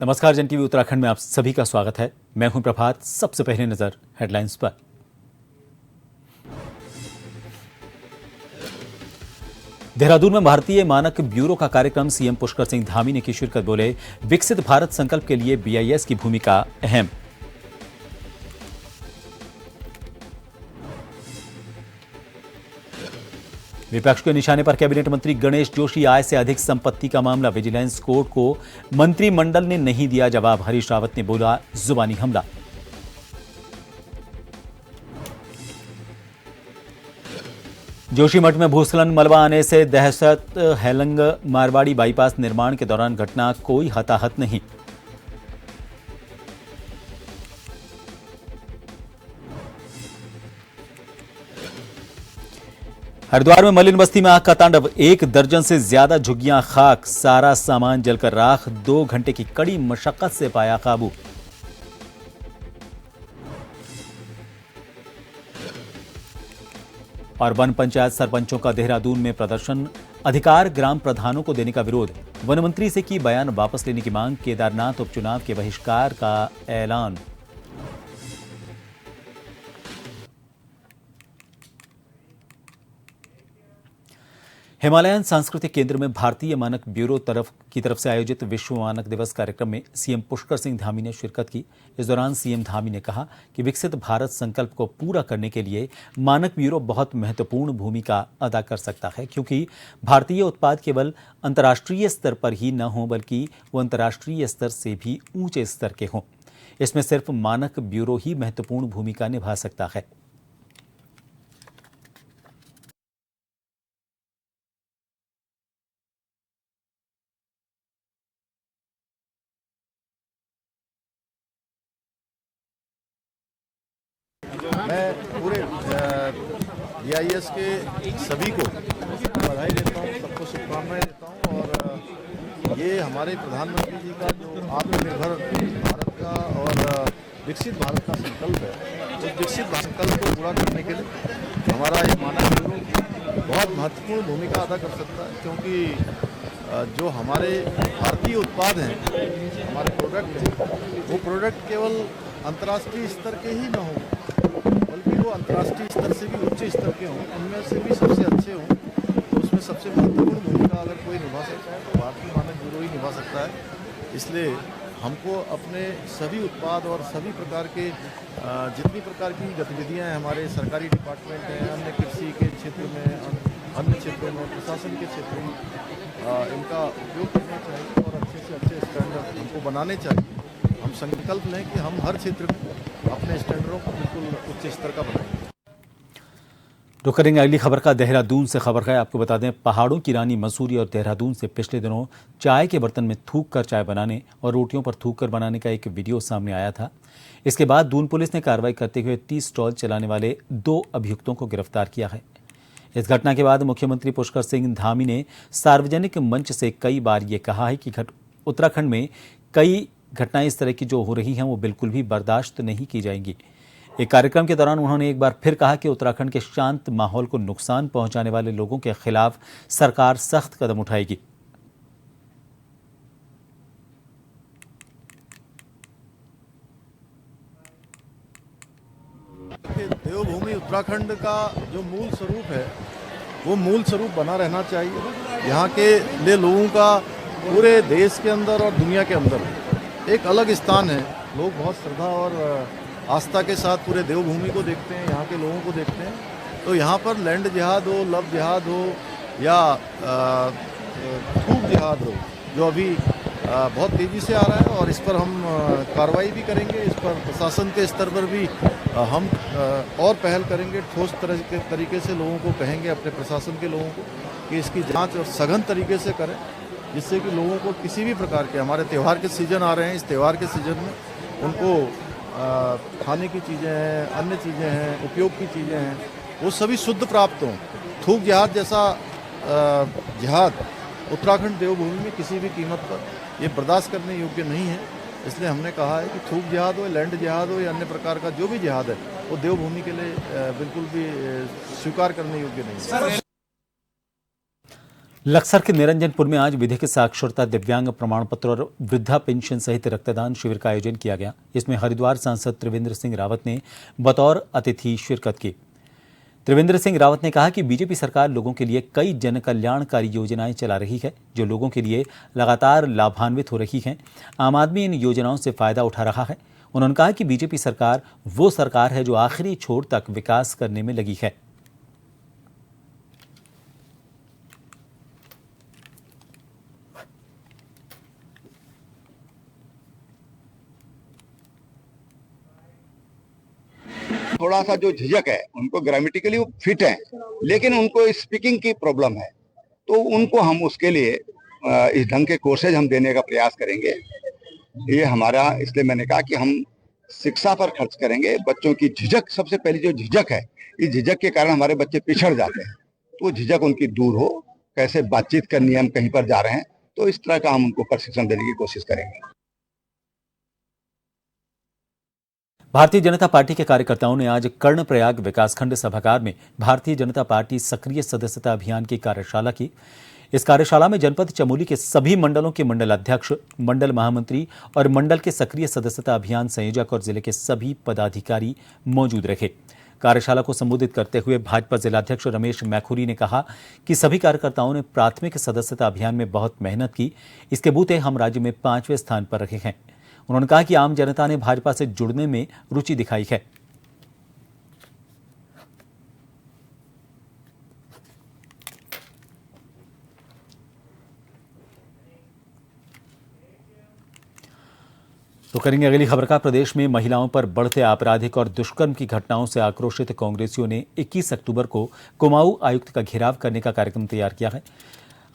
नमस्कार, जन टीवी उत्तराखंड में आप सभी का स्वागत है। मैं हूं प्रभात। सबसे पहले नजर हेडलाइंस पर। देहरादून में भारतीय मानक ब्यूरो का कार्यक्रम सीएम पुष्कर सिंह धामी ने की शिरकत। बोले, विकसित भारत संकल्प के लिए बीआईएस की भूमिका अहम। विपक्ष के निशाने पर कैबिनेट मंत्री गणेश जोशी। आय से अधिक संपत्ति का मामला, विजिलेंस कोर्ट को मंत्रिमंडल ने नहीं दिया जवाब। हरीश रावत ने बोला, जुबानी हमला। जोशीमठ में भूस्खलन, मलबा आने से दहशत। हेलंग मारवाड़ी बाईपास निर्माण के दौरान घटना, कोई हताहत नहीं। हरिद्वार में मलिन बस्ती में आग का तांडव, 1 दर्जन से ज्यादा झुग्गियां खाक, सारा सामान जलकर राख। 2 घंटे की कड़ी मशक्कत से पाया काबू। और वन पंचायत सरपंचों का देहरादून में प्रदर्शन, अधिकार ग्राम प्रधानों को देने का विरोध। वन मंत्री से की बयान वापस लेने की मांग। केदारनाथ उपचुनाव के बहिष्कार का ऐलान। हिमालयन सांस्कृतिक केंद्र में भारतीय मानक ब्यूरो की तरफ से आयोजित विश्व मानक दिवस कार्यक्रम में सीएम पुष्कर सिंह धामी ने शिरकत की। इस दौरान सीएम धामी ने कहा कि विकसित भारत संकल्प को पूरा करने के लिए मानक ब्यूरो बहुत महत्वपूर्ण भूमिका अदा कर सकता है, क्योंकि भारतीय उत्पाद केवल अंतर्राष्ट्रीय स्तर पर ही न हो, बल्कि वो अंतर्राष्ट्रीय स्तर से भी ऊंचे स्तर के हों। इसमें सिर्फ मानक ब्यूरो ही महत्वपूर्ण भूमिका निभा सकता है। मैं पूरे बीआईएस के सभी को बधाई देता हूँ, सबको शुभकामनाएं देता हूँ। और ये हमारे प्रधानमंत्री जी का जो आत्मनिर्भर भारत का और विकसित भारत का संकल्प है, तो विकसित भारत संकल्प को पूरा करने के लिए हमारा ये मानक ब्यूरो बहुत महत्वपूर्ण भूमिका अदा कर सकता है। क्योंकि जो हमारे भारतीय उत्पाद हैं, हमारे प्रोडक्ट हैं, वो प्रोडक्ट केवल अंतर्राष्ट्रीय स्तर के ही न हों, बल्कि वो अंतर्राष्ट्रीय स्तर से भी उच्च स्तर के हों, उनमें से भी सबसे अच्छे हों। तो उसमें सबसे महत्वपूर्ण भूमिका अगर कोई निभा सकता है तो भारतीय मानक ब्यूरो ही निभा सकता है। इसलिए हमको अपने सभी उत्पाद और सभी प्रकार के जितनी प्रकार की गतिविधियां हैं, हमारे सरकारी डिपार्टमेंट हैं, अन्य कृषि के क्षेत्र में, अन्य क्षेत्रों में, प्रशासन के क्षेत्र में, इनका उपयोग करना चाहिए और अच्छे से अच्छे स्टैंडर्ड हमको बनाने चाहिए। हम संकल्प लें कि हम हर क्षेत्र में अपने स्टैंडर्डों को बिल्कुल उच्च स्तर का बनाएंगे। तो करेंगे अगली खबर का। देहरादून से खबर है। आपको बता दें, पहाड़ों की रानी मसूरी और देहरादून से पिछले दिनों चाय के बर्तन में थूक कर चाय बनाने और रोटियों पर थूक कर बनाने का एक वीडियो सामने आया था। इसके बाद दून पुलिस ने कार्रवाई करते हुए 30 स्टॉल चलाने वाले 2 अभियुक्तों को गिरफ्तार किया है। इस घटना के बाद मुख्यमंत्री पुष्कर सिंह धामी ने सार्वजनिक मंच से कई बार ये कहा है कि उत्तराखंड में कई घटनाएं इस तरह की जो हो रही हैं वो बिल्कुल भी बर्दाश्त नहीं की जाएंगी। एक कार्यक्रम के दौरान उन्होंने एक बार फिर कहा कि उत्तराखंड के शांत माहौल को नुकसान पहुंचाने वाले लोगों के खिलाफ सरकार सख्त कदम उठाएगी। देवभूमि उत्तराखंड का जो मूल स्वरूप है, वो मूल स्वरूप बना रहना चाहिए। यहाँ के लिए लोगों का पूरे देश के अंदर और दुनिया के अंदर एक अलग स्थान है। लोग बहुत श्रद्धा और आस्था के साथ पूरे देवभूमि को देखते हैं, यहाँ के लोगों को देखते हैं। तो यहाँ पर लैंड जिहाद हो, लव जिहाद हो या खूब जिहाद हो, जो अभी बहुत तेज़ी से आ रहा है, और इस पर हम कार्रवाई भी करेंगे। इस पर प्रशासन के स्तर पर भी हम और पहल करेंगे। ठोस तरीके से लोगों को कहेंगे, अपने प्रशासन के लोगों को, कि इसकी जाँच और सघन तरीके से करें, जिससे कि लोगों को किसी भी प्रकार के, हमारे त्यौहार के सीज़न आ रहे हैं, इस त्यौहार के सीज़न में उनको खाने की चीज़ें हैं, अन्य चीज़ें हैं, उपयोग की चीज़ें हैं, वो सभी शुद्ध प्राप्त हों। थूक जिहाद जैसा जिहाद उत्तराखंड देवभूमि में किसी भी कीमत पर ये बर्दाश्त करने योग्य नहीं है। इसलिए हमने कहा है कि थूक जिहाद हो, लैंड जिहाद हो या अन्य प्रकार का जो भी जिहाद है, वो देवभूमि के लिए बिल्कुल भी स्वीकार करने योग्य नहीं है। लक्सर के निरंजनपुर में आज विधिक साक्षरता, दिव्यांग प्रमाण पत्र और वृद्धा पेंशन सहित रक्तदान शिविर का आयोजन किया गया। इसमें हरिद्वार सांसद त्रिवेंद्र सिंह रावत ने बतौर अतिथि शिरकत की। त्रिवेंद्र सिंह रावत ने कहा कि बीजेपी सरकार लोगों के लिए कई जन कल्याणकारी योजनाएं चला रही है, जो लोगों के लिए लगातार लाभान्वित हो रही हैं। आम आदमी इन योजनाओं से फायदा उठा रहा है। उन्होंने कहा कि बीजेपी सरकार वो सरकार है जो आखिरी छोर तक विकास करने में लगी है। थोड़ा सा जो झिझक है, उनको ग्रामेटिकली वो फिट है, लेकिन उनको स्पीकिंग की प्रॉब्लम है, तो उनको हम उसके लिए इस ढंग के कोर्सेज हम देने का प्रयास करेंगे। ये हमारा, इसलिए मैंने कहा कि हम शिक्षा पर खर्च करेंगे। बच्चों की झिझक, सबसे पहली जो झिझक है, इस झिझक के कारण हमारे बच्चे पिछड़ जाते हैं, तो झिझक उनकी दूर हो, कैसे बातचीत करनी है, हम कहीं पर जा रहे हैं, तो इस तरह का हम उनको प्रशिक्षण देने की कोशिश करेंगे। भारतीय जनता पार्टी के कार्यकर्ताओं ने आज कर्णप्रयाग विकासखंड सभागार में भारतीय जनता पार्टी सक्रिय सदस्यता अभियान की कार्यशाला की। इस कार्यशाला में जनपद चमोली के सभी मंडलों के मंडल अध्यक्ष, मंडल महामंत्री और मंडल के सक्रिय सदस्यता अभियान संयोजक और जिले के सभी पदाधिकारी मौजूद रहे। कार्यशाला को संबोधित करते हुए भाजपा जिलाध्यक्ष रमेश मैखुरी ने कहा कि सभी कार्यकर्ताओं ने प्राथमिक सदस्यता अभियान में बहुत मेहनत की। इसके बूते हम राज्य में 5वें स्थान पर रहे हैं। उन्होंने कहा कि आम जनता ने भाजपा से जुड़ने में रुचि दिखाई है। तो करेंगे अगली खबर का। प्रदेश में महिलाओं पर बढ़ते आपराधिक और दुष्कर्म की घटनाओं से आक्रोशित कांग्रेसियों ने 21 अक्टूबर को कुमाऊं आयुक्त का घेराव करने का कार्यक्रम तैयार किया है।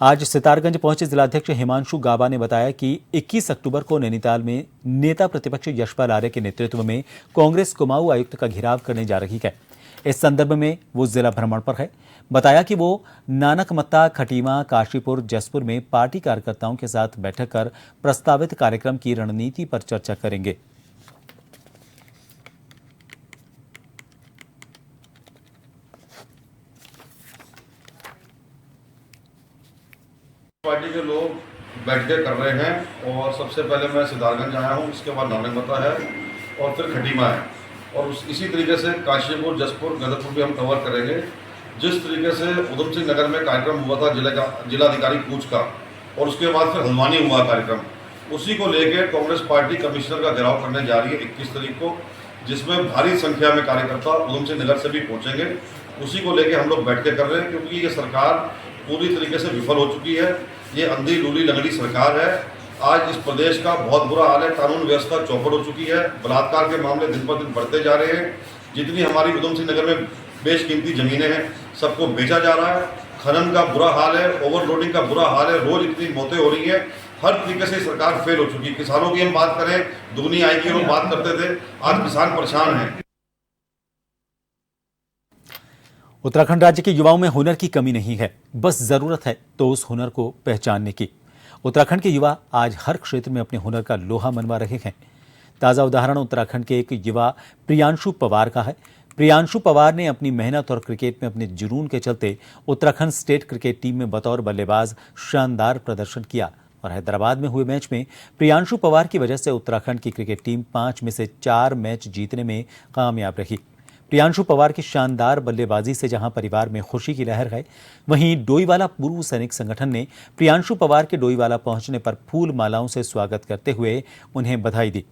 आज सितारगंज पहुंचे जिलाध्यक्ष हिमांशु गाबा ने बताया कि 21 अक्टूबर को नैनीताल में नेता प्रतिपक्ष यशपाल आर्य के नेतृत्व में कांग्रेस कुमाऊं आयुक्त का घेराव करने जा रही है। इस संदर्भ में वो जिला भ्रमण पर है। बताया कि वो नानकमत्ता, खटीमा, काशीपुर, जसपुर में पार्टी कार्यकर्ताओं के साथ बैठक कर प्रस्तावित कार्यक्रम की रणनीति पर चर्चा करेंगे। पार्टी के लोग बैठ के कर रहे हैं और सबसे पहले मैं सितारगंज आया हूँ, इसके बाद नानकमत्ता है और फिर खटीमा है और इसी तरीके से काशीपुर, जसपुर, गदरपुर भी हम कवर करेंगे। जिस तरीके से उधम सिंह नगर में कार्यक्रम हुआ था जिलाधिकारी कूच का और उसके बाद फिर हल्द्वानी हुआ कार्यक्रम, उसी को लेकर कांग्रेस पार्टी कमिश्नर का घेराव करने जा रही है 21 तारीख को, जिसमें भारी संख्या में कार्यकर्ता उधम सिंह नगर से भी पहुँचेंगे। उसी को लेकर हम लोग बैठ के कर रहे हैं, क्योंकि ये सरकार पूरी तरीके से विफल हो चुकी है। ये अंधी लूली लंगड़ी सरकार है। आज इस प्रदेश का बहुत बुरा हाल है, कानून व्यवस्था चौपट हो चुकी है, बलात्कार के मामले दिन पर दिन बढ़ते जा रहे हैं। जितनी हमारी उधम सिंह नगर में बेशकीमती जमीनें हैं, सबको बेचा जा रहा है। खनन का बुरा हाल है, ओवरलोडिंग का बुरा हाल है, रोज इतनी मौतें हो रही हैं। हर तरीके से सरकार फेल हो चुकी है। किसानों की हम बात करें, दुगनी आय की हम बात करते थे, आज किसान परेशान हैं। उत्तराखंड राज्य के युवाओं में हुनर की कमी नहीं है, बस जरूरत है तो उस हुनर को पहचानने की। उत्तराखंड के युवा आज हर क्षेत्र में अपने हुनर का लोहा मनवा रहे हैं। ताज़ा उदाहरण उत्तराखंड के एक युवा प्रियांशु पवार का है। प्रियांशु पवार ने अपनी मेहनत और क्रिकेट में अपने जुनून के चलते उत्तराखंड स्टेट क्रिकेट टीम में बतौर बल्लेबाज शानदार प्रदर्शन किया और हैदराबाद में हुए मैच में प्रियांशु पवार की वजह से उत्तराखंड की क्रिकेट टीम 5 में से 4 मैच जीतने में कामयाब रही। प्रियांशु पवार की शानदार बल्लेबाजी से जहां परिवार में खुशी की लहर है, वहीं डोईवाला पूर्व सैनिक संगठन ने प्रियांशु पवार के डोईवाला पहुंचने पर फूल मालाओं से स्वागत करते हुए उन्हें बधाई दी।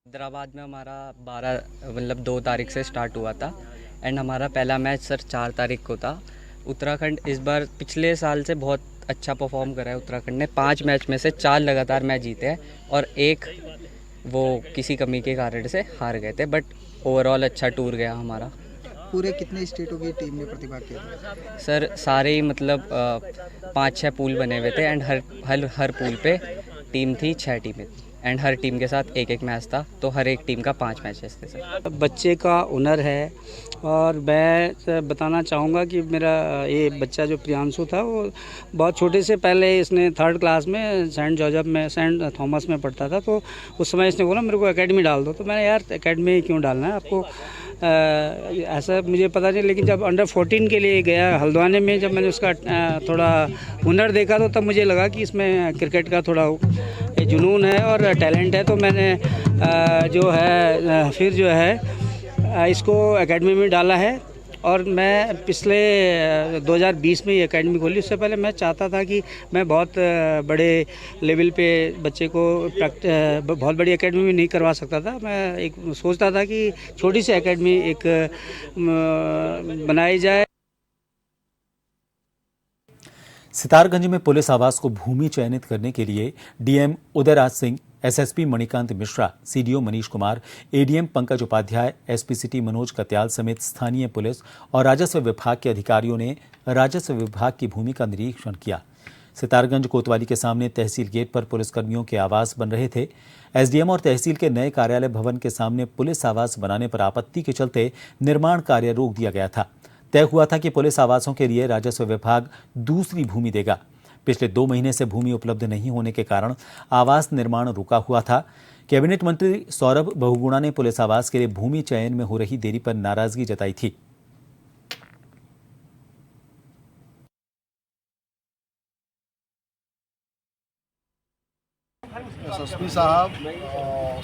हैदराबाद में हमारा 2 तारीख से स्टार्ट हुआ था एंड हमारा पहला मैच सर 4 तारीख को था। उत्तराखंड इस बार पिछले साल से बहुत अच्छा परफॉर्म करा है। उत्तराखंड ने 5 मैच में से 4 लगातार मैच जीते हैं और एक वो किसी कमी के कारण से हार गए थे, बट ओवरऑल अच्छा टूर गया हमारा। पूरे कितने स्टेटों की टीम ने प्रतिभाग किया था? सर सारे ही मतलब 5-6 पूल बने हुए थे एंड हर पूल पे टीम थी, 6 टीमें थी एंड हर टीम के साथ एक मैच था, तो हर एक टीम का 5 मैचेस थे सर। बच्चे का हुनर है और मैं बताना चाहूँगा कि मेरा ये बच्चा जो प्रियांशु था वो बहुत छोटे से पहले इसने 3rd क्लास में सेंट थॉमस में पढ़ता था, तो उस समय इसने बोला मेरे को एकेडमी डाल दो। तो मैंने यार एकेडमी क्यों डालना है आपको, ऐसा मुझे पता नहीं, लेकिन जब अंडर 14 के लिए गया हल्द्वानी में, जब मैंने उसका थोड़ा हुनर देखा तो तब मुझे लगा कि इसमें क्रिकेट का थोड़ा जुनून है और टैलेंट है। तो मैंने जो है फिर जो है इसको एकेडमी में डाला है और मैं पिछले 2020 में ये एकेडमी खोली। उससे पहले मैं चाहता था कि मैं बहुत बड़े लेवल पे बच्चे को बहुत बड़ी एकेडमी में नहीं करवा सकता था। मैं एक सोचता था कि छोटी सी एकेडमी एक बनाई जाए। सितारगंज में पुलिस आवास को भूमि चयनित करने के लिए DM Udayraj Singh, SSP Manikant Mishra, CDO Manish Kumar, ADM Pankaj Upadhyay, SP city Manoj Katyal समेत स्थानीय पुलिस और राजस्व विभाग के अधिकारियों ने राजस्व विभाग की भूमि का निरीक्षण किया। सितारगंज कोतवाली के सामने तहसील गेट पर पुलिसकर्मियों के आवास बन रहे थे। एसडीएम और तहसील के नए कार्यालय भवन के सामने पुलिस आवास बनाने पर आपत्ति के चलते निर्माण कार्य रोक दिया गया था। तय हुआ था कि पुलिस आवासों के लिए राजस्व विभाग दूसरी भूमि देगा। पिछले 2 महीने से भूमि उपलब्ध नहीं होने के कारण आवास निर्माण रुका हुआ था। कैबिनेट मंत्री सौरभ बहुगुणा ने पुलिस आवास के लिए भूमि चयन में हो रही देरी पर नाराजगी जताई थी। एसएसपी साहब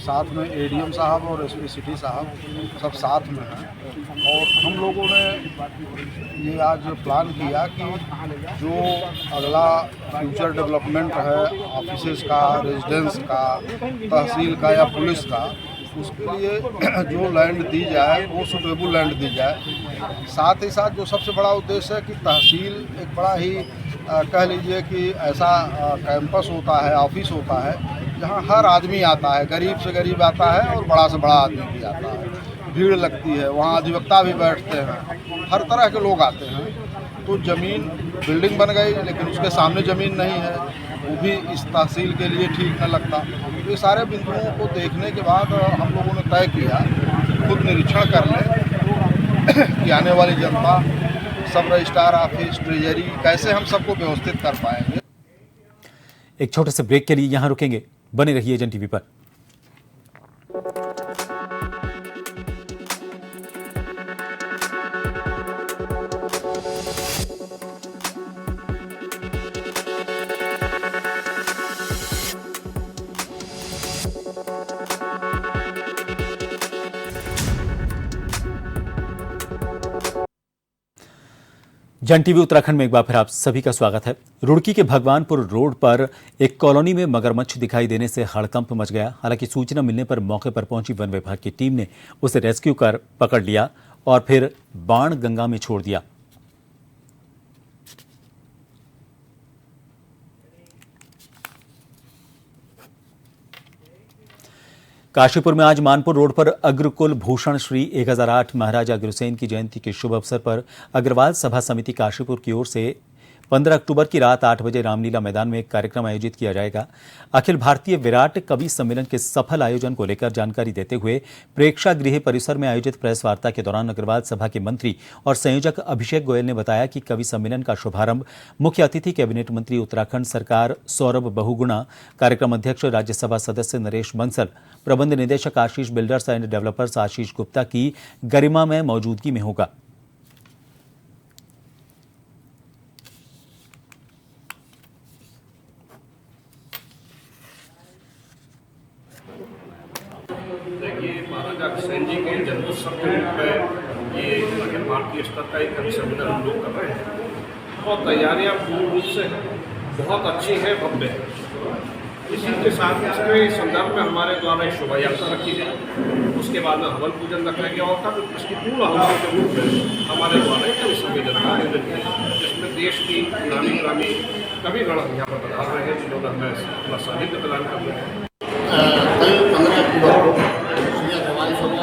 साथ में एडीएम साहब और एसपी सिटी साहब सब साथ में हैं और हम लोगों ने ये आज प्लान किया कि जो अगला फ्यूचर डेवलपमेंट है ऑफिसेज का, रेजिडेंस का, तहसील का या पुलिस का, उसके लिए जो लैंड दी जाए वो सुटेबल लैंड दी जाए। साथ ही साथ जो सबसे बड़ा उद्देश्य है कि तहसील एक बड़ा ही कह लीजिए कि ऐसा कैंपस होता है, ऑफिस होता है जहाँ हर आदमी आता है, गरीब से गरीब आता है और बड़ा से बड़ा आदमी भी आता है। भीड़ लगती है, वहाँ अधिवक्ता भी बैठते हैं, हर तरह के लोग आते हैं। तो ज़मीन बिल्डिंग बन गई लेकिन उसके सामने ज़मीन नहीं है, वो भी इस तहसील के लिए ठीक न लगता। तो ये सारे बिंदुओं को देखने के बाद हम लोगों ने तय किया खुद निरीक्षण कर लें कि आने वाली जनता, सब रजिस्ट्रार ऑफिस, ट्रेजरी, कैसे हम सबको व्यवस्थित कर पाएंगे। एक छोटे से ब्रेक के लिए यहां रुकेंगे, बने रहिए जन टीवी पर। जन टीवी उत्तराखंड में एक बार फिर आप सभी का स्वागत है। रुड़की के भगवानपुर रोड पर एक कॉलोनी में मगरमच्छ दिखाई देने से हड़कंप मच गया। हालांकि सूचना मिलने पर मौके पर पहुंची वन विभाग की टीम ने उसे रेस्क्यू कर पकड़ लिया और फिर बाण गंगा में छोड़ दिया। काशीपुर में आज मानपुर रोड पर अग्रकुल भूषण श्री 1008 महाराजा अग्रसेन की जयंती के शुभ अवसर पर अग्रवाल सभा समिति काशीपुर की ओर से 15 अक्टूबर की रात 8 बजे रामलीला मैदान में एक कार्यक्रम आयोजित किया जाएगा। अखिल भारतीय विराट कवि सम्मेलन के सफल आयोजन को लेकर जानकारी देते हुए प्रेक्षागृह परिसर में आयोजित प्रेस वार्ता के दौरान अग्रवाल सभा के मंत्री और संयोजक अभिषेक गोयल ने बताया कि कवि सम्मेलन का शुभारंभ मुख्य अतिथि कैबिनेट मंत्री उत्तराखंड सरकार सौरभ बहुगुणा, कार्यक्रम अध्यक्ष राज्यसभा सदस्य नरेश बंसल, प्रबंध निदेशक आशीष builders and developers Ashish Gupta की गरिमामय मौजूदगी में होगा। महाराजा अग्रसेन जी के जन्मोत्सव के रूप में ये अखिल भारतीय स्तर का एक कवि सम्मेलन हम लोग कर रहे हैं और तैयारियां पूर्ण रूप से बहुत अच्छी हैं, भव्य है। इसी के साथ इसके संदर्भ में हमारे द्वारा एक शोभा यात्रा रखी गई, उसके बाद में हवन पूजन रखा गया और तब इसकी पूर्ण हवन के रूप में हमारे द्वारा एक कवि सम्मेलन का आयोजन किया, जिसमें देश की नामी ग्रामी कविगण यहाँ पर पधार रहे हैं, जिन्होंने हमें अपना सानिध्य प्रदान कर रहे हैं। कल 15 अक्टूबर को श्री अग्रवाल सभा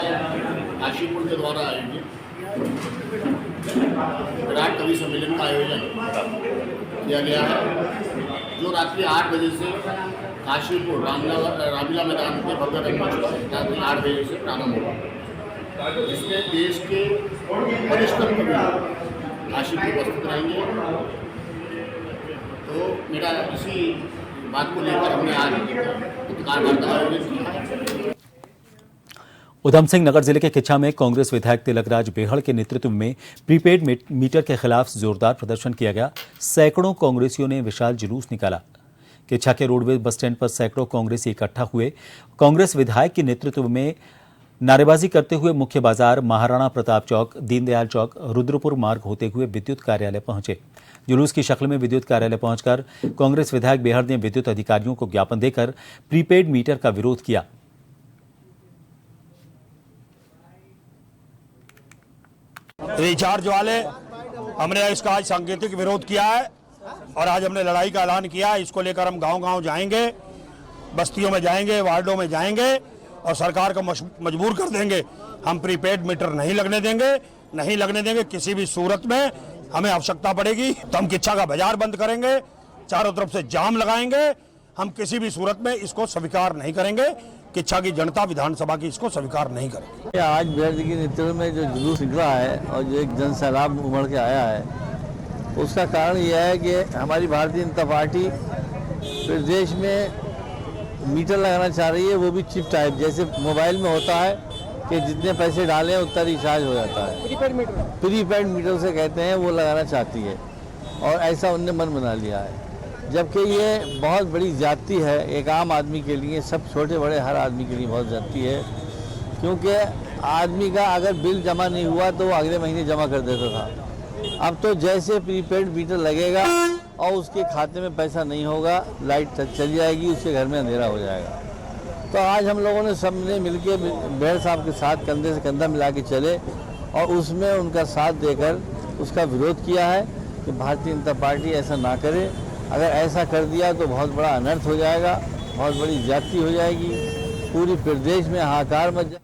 काशीपुर के द्वारा आयोजित विराट कवि सम्मेलन का आयोजन किया गया है, जो रात्रि 8 बजे से काशीपुर रामलीला मैदान के भव्य रंगमंच पर रात्रि 8 बजे से प्रारंभ होगा, जिसमें देश के वरिष्ठ कवि काशीपुर उपस्थित रहेंगे। तो मेरा इसी बात को लेकर हमने आज पत्रकार वार्ता आयोजित किया है। उधम सिंह नगर जिले के किच्छा में कांग्रेस विधायक तिलकराज बेहड़ के नेतृत्व में प्रीपेड मीटर के खिलाफ जोरदार प्रदर्शन किया गया। सैकड़ों कांग्रेसियों ने विशाल जुलूस निकाला। किच्छा के रोडवेज बस स्टैंड पर सैकड़ों कांग्रेसी इकट्ठा हुए। कांग्रेस विधायक के नेतृत्व में नारेबाजी करते हुए मुख्य बाजार, महाराणा प्रताप चौक, दीनदयाल चौक, रुद्रपुर मार्ग होते हुए विद्युत कार्यालय पहुंचे। जुलूस की शक्ल में विद्युत कार्यालय पहुंचकर कांग्रेस विधायक बेहड़ ने विद्युत अधिकारियों को ज्ञापन देकर प्रीपेड मीटर का विरोध किया। रिचार्ज वाले हमने इसका आज सांकेतिक विरोध किया है और आज हमने लड़ाई का ऐलान किया है। इसको लेकर हम गांव-गांव जाएंगे, बस्तियों में जाएंगे, वार्डों में जाएंगे और सरकार को मजबूर कर देंगे। हम प्रीपेड मीटर नहीं लगने देंगे। किसी भी सूरत में हमें आवश्यकता पड़ेगी तो हम किच्छा का बाजार बंद करेंगे, चारों तरफ से जाम लगाएंगे। हम किसी भी सूरत में इसको स्वीकार नहीं करेंगे। किच्छा की जनता विधानसभा की इसको स्वीकार नहीं करेगी। आज बेहड़ जी के नेतृत्व में जो जुलूस निकला है और जो एक जन सैलाब उमड़ के आया है, उसका कारण यह है कि हमारी भारतीय जनता पार्टी प्रदेश में मीटर लगाना चाह रही है, वो भी चिप टाइप, जैसे मोबाइल में होता है कि जितने पैसे डालें उतना रिचार्ज हो जाता है। प्रीपेड मीटर से कहते हैं, वो लगाना चाहती है और ऐसा उनने मन बना लिया है। जबकि ये बहुत बड़ी ज्यादती है एक आम आदमी के लिए, सब छोटे बड़े हर आदमी के लिए बहुत ज्यादती है। क्योंकि आदमी का अगर बिल जमा नहीं हुआ तो वो अगले महीने जमा कर देता था। अब तो जैसे प्रीपेड मीटर लगेगा और उसके खाते में पैसा नहीं होगा, लाइट चली जाएगी, उसके घर में अंधेरा हो जाएगा। तो आज हम लोगों ने सबने मिलके बेहड़ साहब के साथ कंधे से कंधा मिला के चले और उसमें उनका साथ देकर उसका विरोध किया है कि भारतीय जनता पार्टी ऐसा ना करे। अगर ऐसा कर दिया तो बहुत बड़ा अनर्थ हो जाएगा, बहुत बड़ी ज्यादती हो जाएगी, पूरी प्रदेश में हाहाकार मच जाएगा।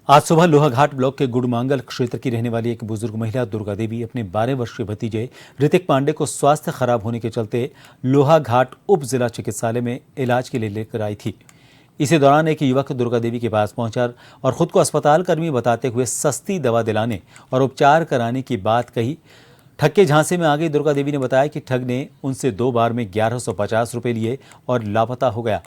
आज सुबह लोहाघाट ब्लॉक के गुड़मांगल क्षेत्र की रहने वाली एक बुजुर्ग महिला दुर्गा देवी अपने 12 वर्षीय भतीजे ऋतिक पांडे को स्वास्थ्य खराब होने के चलते लोहाघाट उप जिला चिकित्सालय में इलाज के लिए लेकर आई थी। इसी दौरान एक युवक दुर्गा देवी के पास पहुंचा और खुद को अस्पताल कर्मी बताते हुए सस्ती दवा दिलाने और उपचार कराने की बात कही। ठग के झांसे में आ गई दुर्गा देवी ने बताया कि ठग ने उनसे 2 बार में 1150 रुपये लिए और लापता हो गया।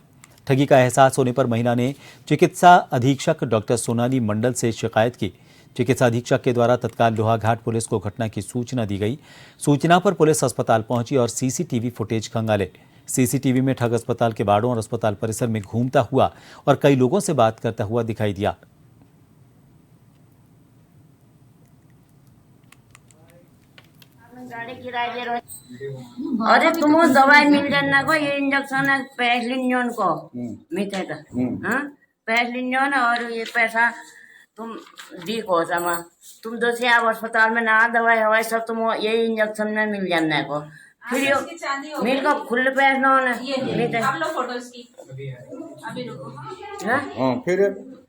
ठगी का एहसास होने पर महिला ने चिकित्सा अधीक्षक डॉक्टर सोनाली मंडल से शिकायत की। चिकित्सा अधीक्षक के द्वारा तत्काल लोहाघाट पुलिस को घटना की सूचना दी गई। सूचना पर पुलिस अस्पताल पहुंची और सीसीटीवी फुटेज खंगाले। सीसीटीवी में ठग अस्पताल के वार्डों और अस्पताल परिसर में घूमता हुआ और कई लोगों से बात करता हुआ दिखाई दिया। गाड़ी किराए दे रहे, अरे तुमको दवाई मिल जाना को, ये इंजेक्शन है पैसलिन को मीठे का, हाँ पैसलिन और ये पैसा तुम दी को समा, तुम दूसरे आप अस्पताल में ना दवाई हवाई सब तुम ये इंजेक्शन में मिल जाना को। फिर मिल को खुले पैसे ना होना मीठे,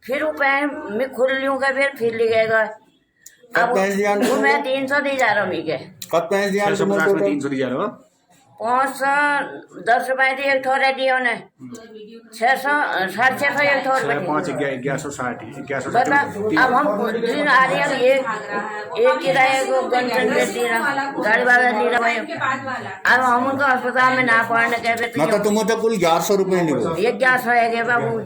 फिर वो पैसे मैं खुल लूँगा, फिर लिखेगा। अब मैं 300 दी जा रहा हूँ। मीके कब पैसे दिया? 300 दी जा रहा हूँ। 510 रुपए दी एक ठोर दी होने, 600 650 एक ठोर बता। अब हम दिन आ रहे हैं, एक किराए को गंटन दे दी रहा, गाड़ी वाला दी रहा भाई। अब हम उनको अस्पताल में ना पहुंचने के मतलब तुम तो कुल 1100 रुपए नहीं, 1100 है बाबू।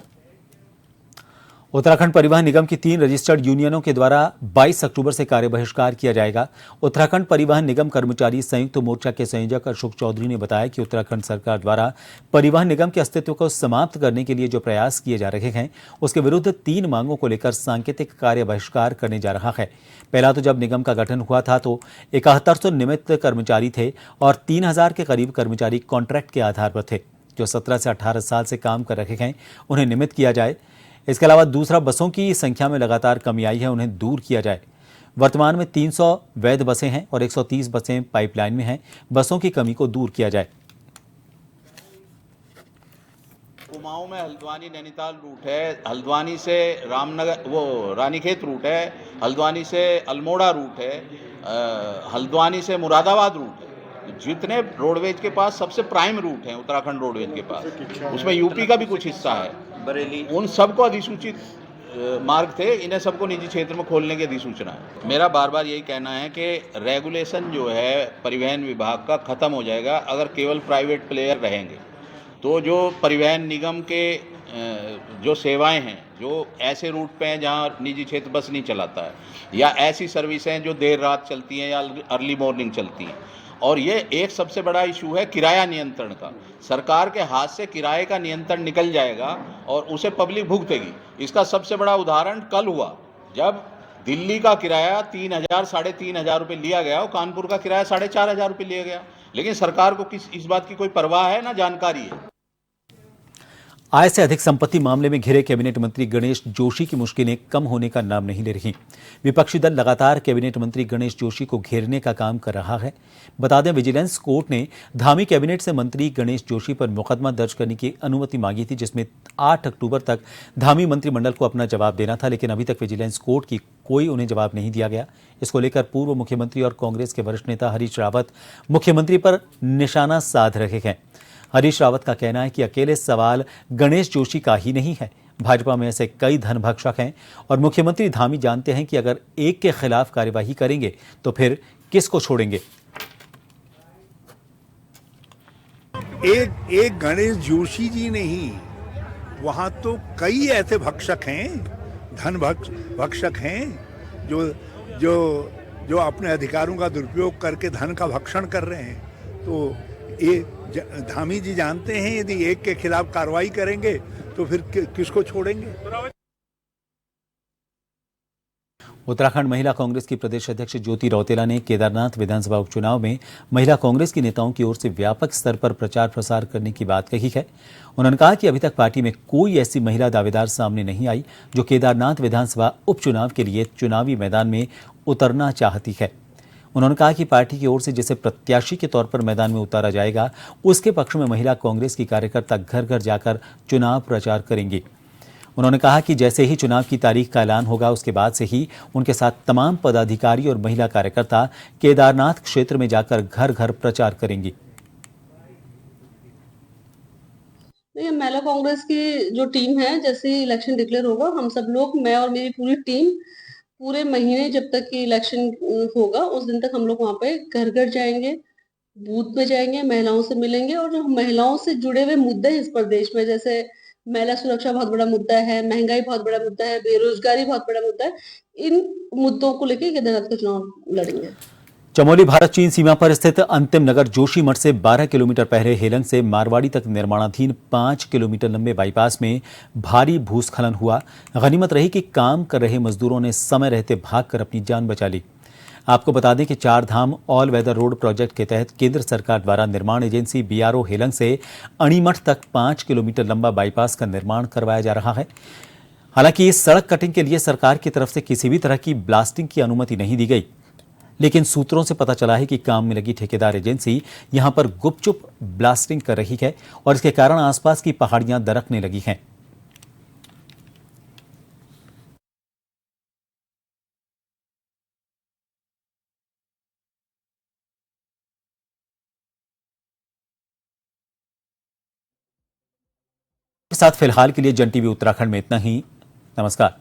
उत्तराखंड परिवहन निगम की 3 रजिस्टर्ड यूनियनों के द्वारा 22 अक्टूबर से कार्य बहिष्कार किया जाएगा। उत्तराखंड परिवहन निगम कर्मचारी संयुक्त मोर्चा के संयोजक अशोक चौधरी ने बताया कि उत्तराखंड सरकार द्वारा परिवहन निगम के अस्तित्व को समाप्त करने के लिए जो प्रयास किए जा रहे हैं, उसके विरुद्ध 3 मांगों को लेकर सांकेतिक कार्य बहिष्कार करने जा रहा है। पहला तो जब निगम का गठन हुआ था तो 7100 नियमित कर्मचारी थे और 3000 के करीब कर्मचारी कॉन्ट्रैक्ट के आधार पर थे। जो 17 से 18 साल से काम कर रहे हैं, उन्हें नियमित किया जाए। इसके अलावा दूसरा, बसों की संख्या में लगातार कमी आई है, उन्हें दूर किया जाए। वर्तमान में 300 वैध बसें हैं और 130 बसें पाइपलाइन में हैं। बसों की कमी को दूर किया जाए। कुमाऊं में हल्द्वानी नैनीताल रूट है, हल्द्वानी से रामनगर वो रानीखेत रूट है, हल्द्वानी से अल्मोड़ा रूट है, हल्द्वानी से मुरादाबाद रूट है। जितने रोडवेज के पास सबसे प्राइम रूट हैं उत्तराखंड रोडवेज के पास, उसमें यूपी का भी कुछ हिस्सा है, बरेली, उन सबको अधिसूचित मार्ग थे, इन्हें सबको निजी क्षेत्र में खोलने की अधिसूचना है। मेरा बार बार यही कहना है कि रेगुलेशन जो है परिवहन विभाग का ख़त्म हो जाएगा अगर केवल प्राइवेट प्लेयर रहेंगे। तो जो परिवहन निगम के जो सेवाएं हैं जो ऐसे रूट पे हैं जहाँ निजी क्षेत्र बस नहीं चलाता है या ऐसी सर्विसें जो देर रात चलती हैं या अर्ली मॉर्निंग चलती हैं। और ये एक सबसे बड़ा इशू है किराया नियंत्रण का। सरकार के हाथ से किराए का नियंत्रण निकल जाएगा और उसे पब्लिक भुगतेगी। इसका सबसे बड़ा उदाहरण कल हुआ जब दिल्ली का किराया 3,000 साढ़े 3,000 रुपये लिया गया और कानपुर का किराया 4,500 रुपये लिया गया, लेकिन सरकार को इस बात की कोई परवाह है ना जानकारी है। आय से अधिक संपत्ति मामले में घिरे कैबिनेट मंत्री गणेश जोशी की मुश्किलें कम होने का नाम नहीं ले रही। विपक्षी दल लगातार कैबिनेट मंत्री गणेश जोशी को घेरने का काम कर रहा है। बता दें, विजिलेंस कोर्ट ने धामी कैबिनेट से मंत्री गणेश जोशी पर मुकदमा दर्ज करने की अनुमति मांगी थी, जिसमें 8 अक्टूबर तक धामी मंत्रिमंडल को अपना जवाब देना था, लेकिन अभी तक विजिलेंस कोर्ट की कोई उन्हें जवाब नहीं दिया गया। इसको लेकर पूर्व मुख्यमंत्री और कांग्रेस के वरिष्ठ नेता हरीश रावत मुख्यमंत्री पर निशाना साध रहे हैं। हरीश रावत का कहना है कि अकेले सवाल गणेश जोशी का ही नहीं है, भाजपा में ऐसे कई धनभक्षक हैं और मुख्यमंत्री धामी जानते हैं कि अगर एक के खिलाफ कार्यवाही करेंगे तो फिर किसको छोड़ेंगे। एक गणेश जोशी जी नहीं, वहां तो कई ऐसे भक्षक हैं, धन भक्षक हैं जो अपने अधिकारों का दुरुपयोग करके धन का भक्षण कर रहे हैं। तो ये धामी जी जानते हैं यदि एक के खिलाफ कार्रवाई करेंगे तो फिर किसको छोड़ेंगे। उत्तराखंड महिला कांग्रेस की प्रदेश अध्यक्ष ज्योति रौतेला ने केदारनाथ विधानसभा उपचुनाव में महिला कांग्रेस की नेताओं की ओर से व्यापक स्तर पर प्रचार प्रसार करने की बात कही है। उन्होंने कहा कि अभी तक पार्टी में कोई ऐसी महिला दावेदार सामने नहीं आई जो केदारनाथ विधानसभा उपचुनाव के लिए चुनावी मैदान में उतरना चाहती है। उन्होंने कहा कि पार्टी की ओर से जिसे प्रत्याशी के तौर पर मैदान में उतारा जाएगा, उसके पक्ष में महिला कांग्रेस की कार्यकर्ता घर घर जाकर चुनाव प्रचार करेंगी। उन्होंने कहा कि जैसे ही चुनाव की तारीख का ऐलान होगा, उसके बाद से ही उनके साथ तमाम पदाधिकारी और महिला कार्यकर्ता केदारनाथ क्षेत्र में जाकर घर घर प्रचार करेंगी। महिला कांग्रेस की जो टीम है, जैसे ही इलेक्शन डिक्लेयर होगा, हम सब लोग, मैं और मेरी पूरी टीम, पूरे महीने जब तक कि इलेक्शन होगा उस दिन तक हम लोग वहाँ पे घर घर जाएंगे, बूथ पे जाएंगे, महिलाओं से मिलेंगे और जो महिलाओं से जुड़े हुए मुद्दे इस प्रदेश में, जैसे महिला सुरक्षा बहुत बड़ा मुद्दा है, महंगाई बहुत बड़ा मुद्दा है, बेरोजगारी बहुत बड़ा मुद्दा है, इन मुद्दों को लेकर केदारनाथ का चुनाव लड़ेंगे। चमोली भारत चीन सीमा पर स्थित अंतिम नगर जोशीमठ से 12 किलोमीटर पहले हेलंग से मारवाड़ी तक निर्माणाधीन 5 किलोमीटर लंबे बाईपास में भारी भूस्खलन हुआ। गनीमत रही कि काम कर रहे मजदूरों ने समय रहते भागकर अपनी जान बचा ली। आपको बता दें कि 4 धाम ऑल वेदर रोड प्रोजेक्ट के तहत केंद्र सरकार द्वारा निर्माण एजेंसी BRO हेलंग से अणीमठ तक 5 किलोमीटर लंबा बाईपास का निर्माण करवाया जा रहा है। हालांकि इस सड़क कटिंग के लिए सरकार की तरफ से किसी भी तरह की ब्लास्टिंग की अनुमति नहीं दी गई, लेकिन सूत्रों से पता चला है कि काम में लगी ठेकेदार एजेंसी यहां पर गुपचुप ब्लास्टिंग कर रही है और इसके कारण आसपास की पहाड़ियां दरकने लगी हैं। साथ फिलहाल के लिए जन टीवी उत्तराखंड में इतना ही। नमस्कार।